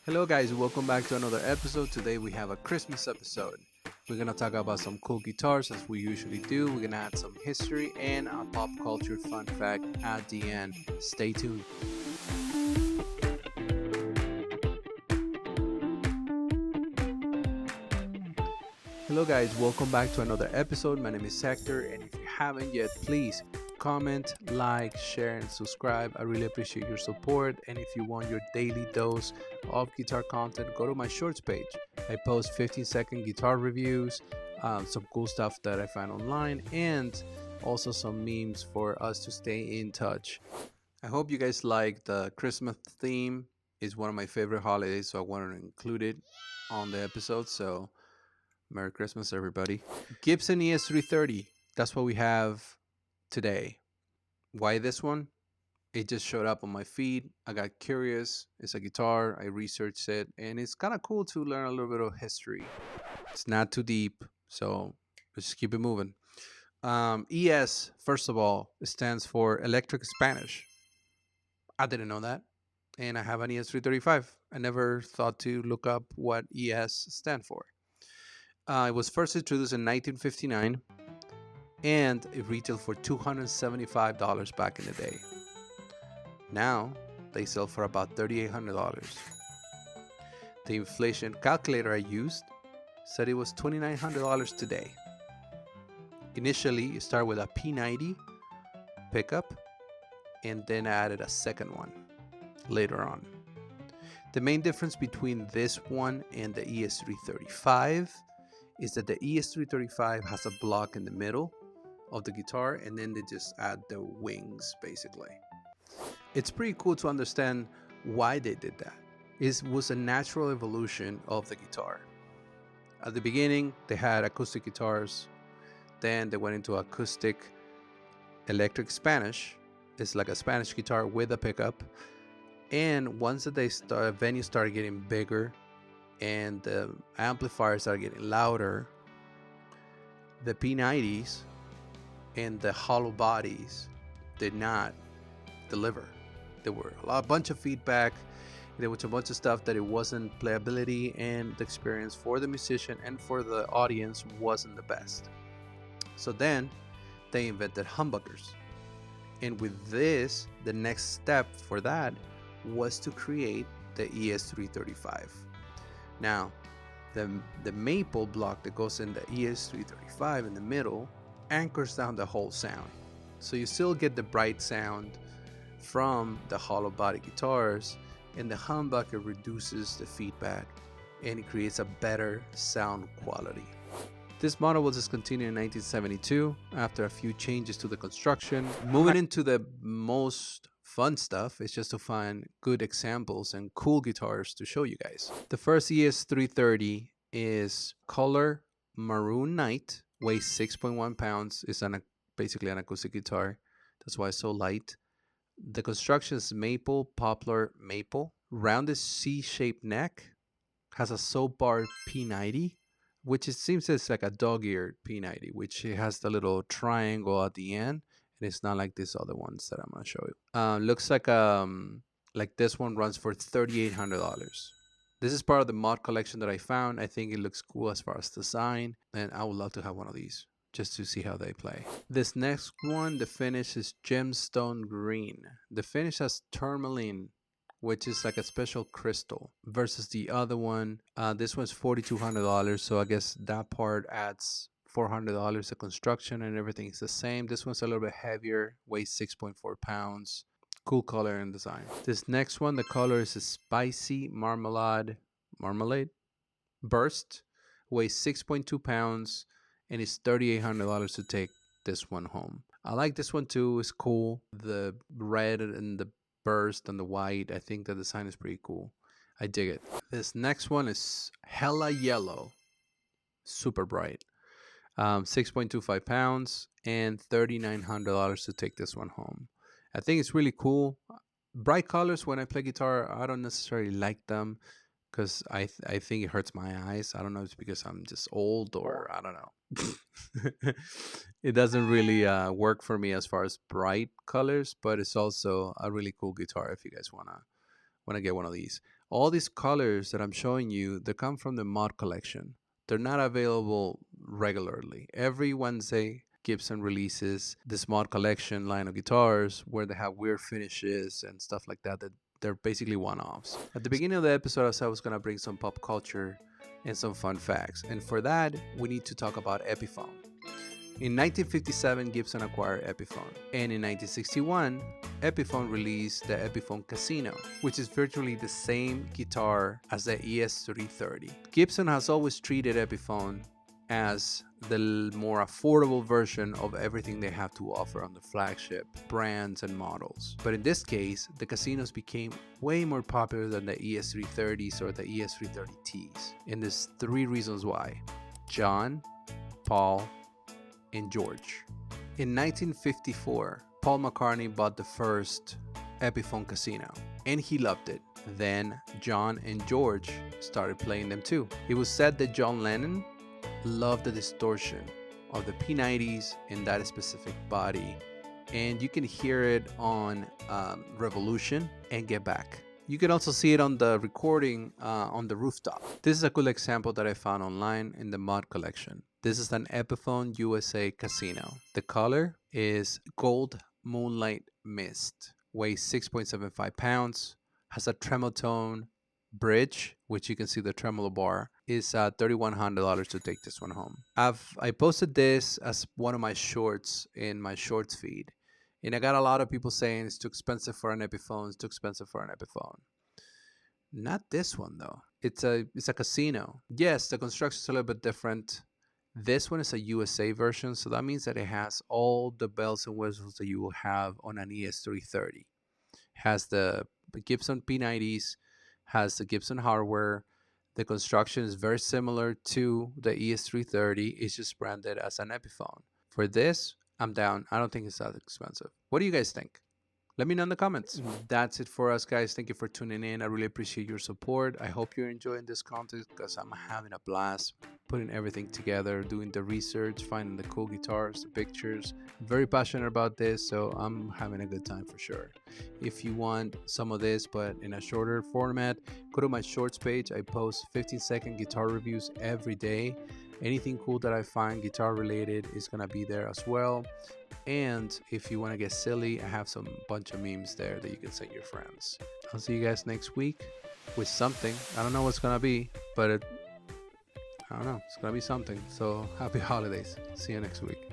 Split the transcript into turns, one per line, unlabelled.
Hello guys, welcome back to another episode. Today we have a Christmas episode. We're gonna talk about some cool guitars as we usually do. We're gonna add some history and a pop culture fun fact at the end. Stay tuned. Hello guys, welcome back to another episode. My name is Hector, and if you haven't yet, please comment, like, share, and subscribe. I really appreciate your support. And if you want your daily dose of guitar content, go to my shorts page. I post 15-second guitar reviews, some cool stuff that I find online, and also some memes for us to stay in touch. I hope you guys like the Christmas theme. It's one of my favorite holidays, so I wanted to include it on the episode. So Merry Christmas, everybody. Gibson ES-330. That's what we have today. Why this one? It just showed up on my feed. I got curious. It's a guitar. I researched it, and it's kind of cool to learn a little bit of history. It's not too deep, so let's just keep it moving. ES, first of all, stands for Electric Spanish. I didn't know that, and I have an ES335. I never thought to look up what ES stand for. It was first introduced in 1959, and it retailed for $275 back in the day. Now, they sell for about $3,800. The inflation calculator I used said it was $2,900 today. Initially, it started with a P90 pickup, and then I added a second one later on. The main difference between this one and the ES335 is that the ES335 has a block in the middle of the guitar, and then they just add the wings basically. It's pretty cool to understand why they did that. It was a natural evolution of the guitar. At the beginning, they had acoustic guitars, then they went into acoustic electric Spanish. It's like a Spanish guitar with a pickup. And once that venues started getting bigger and the amplifiers started getting louder, the P90s and the hollow bodies did not deliver. There were a bunch of feedback. There was a bunch of stuff that it wasn't playability, and the experience for the musician and for the audience wasn't the best. So then they invented humbuckers. And with this, the next step for that was to create the ES335. Now, the maple block that goes in the ES335 in the middle anchors down the whole sound. So you still get the bright sound from the hollow body guitars, and the humbucker reduces the feedback and it creates a better sound quality. This model was discontinued in 1972 after a few changes to the construction. Moving into the most fun stuff is just to find good examples and cool guitars to show you guys. The first ES330 is color maroon night, weighs 6.1 pounds. It's basically an acoustic guitar. That's why it's so light. The construction is maple, poplar, maple. Rounded C-shaped neck. Has a soap bar P90, which it seems it's like a dog-eared P90, which it has the little triangle at the end, and it's not like these other ones that I'm gonna show you. Looks like this one runs for $3,800. This is part of the mod collection that I found. I think it looks cool as far as design, and I would love to have one of these just to see how they play. This next one, the finish is gemstone green. The finish has tourmaline, which is like a special crystal, versus the other one. This one's $4,200, so I guess that part adds $400. The construction and everything is the same. This one's a little bit heavier, weighs 6.4 pounds. Cool color and design. This next one, the color is a spicy marmalade burst, weighs 6.2 pounds, and it's $3,800 to take this one home. I like this one too. It's cool. The red and the burst and the white, I think the design is pretty cool. I dig it. This next one is hella yellow, super bright, 6.25 pounds, and $3,900 to take this one home. I think it's really cool. Bright colors, when I play guitar, I don't necessarily like them because I think it hurts my eyes. I don't know if it's because I'm just old or I don't know. It doesn't really work for me as far as bright colors, but it's also a really cool guitar if you guys wanna get one of these. All these colors that I'm showing you, they come from the mod collection. They're not available regularly. Every Wednesday, Gibson releases this mod collection line of guitars where they have weird finishes and stuff like that, that they're basically one-offs. At the beginning of the episode, I said I was going to bring some pop culture and some fun facts. And for that, we need to talk about Epiphone. In 1957, Gibson acquired Epiphone, and in 1961, Epiphone released the Epiphone Casino, which is virtually the same guitar as the ES330. Gibson has always treated Epiphone as the more affordable version of everything they have to offer on the flagship brands and models. But in this case, the Casinos became way more popular than the ES330s or the ES330Ts. And there's three reasons why: John, Paul, and George. In 1954, Paul McCartney bought the first Epiphone Casino, and he loved it. Then John and George started playing them too. It was said that John Lennon loved the distortion of the P90s in that specific body, and you can hear it on Revolution and Get Back. You can also see it on the recording on the rooftop. This is a cool example that I found online in the mod collection. This is an Epiphone USA Casino. The color is Gold Moonlight Mist. Weighs 6.75 pounds. Has a tremolo tone bridge, which you can see the tremolo bar. Is $3,100 to take this one home. I posted this as one of my shorts in my shorts feed. And I got a lot of people saying it's too expensive for an Epiphone. It's too expensive for an Epiphone. Not this one though. It's a Casino. Yes, the construction is a little bit different. This one is a USA version, so that means that it has all the bells and whistles that you will have on an ES330. Has the Gibson P90s, has the Gibson hardware. The construction is very similar to the ES330. It's just branded as an Epiphone. For this, I'm down. I don't think it's that expensive. What do you guys think? Let me know in the comments. That's it for us, guys. Thank you for tuning in. I really appreciate your support. I hope you're enjoying this content because I'm having a blast putting everything together, doing the research, finding the cool guitars, the pictures. I'm very passionate about this, so I'm having a good time for sure. If you want some of this, but in a shorter format, go to my shorts page. I post 15-second guitar reviews every day. Anything cool that I find guitar related is going to be there as well. And if you want to get silly, I have some bunch of memes there that you can send your friends. I'll see you guys next week with something. I don't know what's going to be, but I don't know. It's going to be something. So happy holidays. See you next week.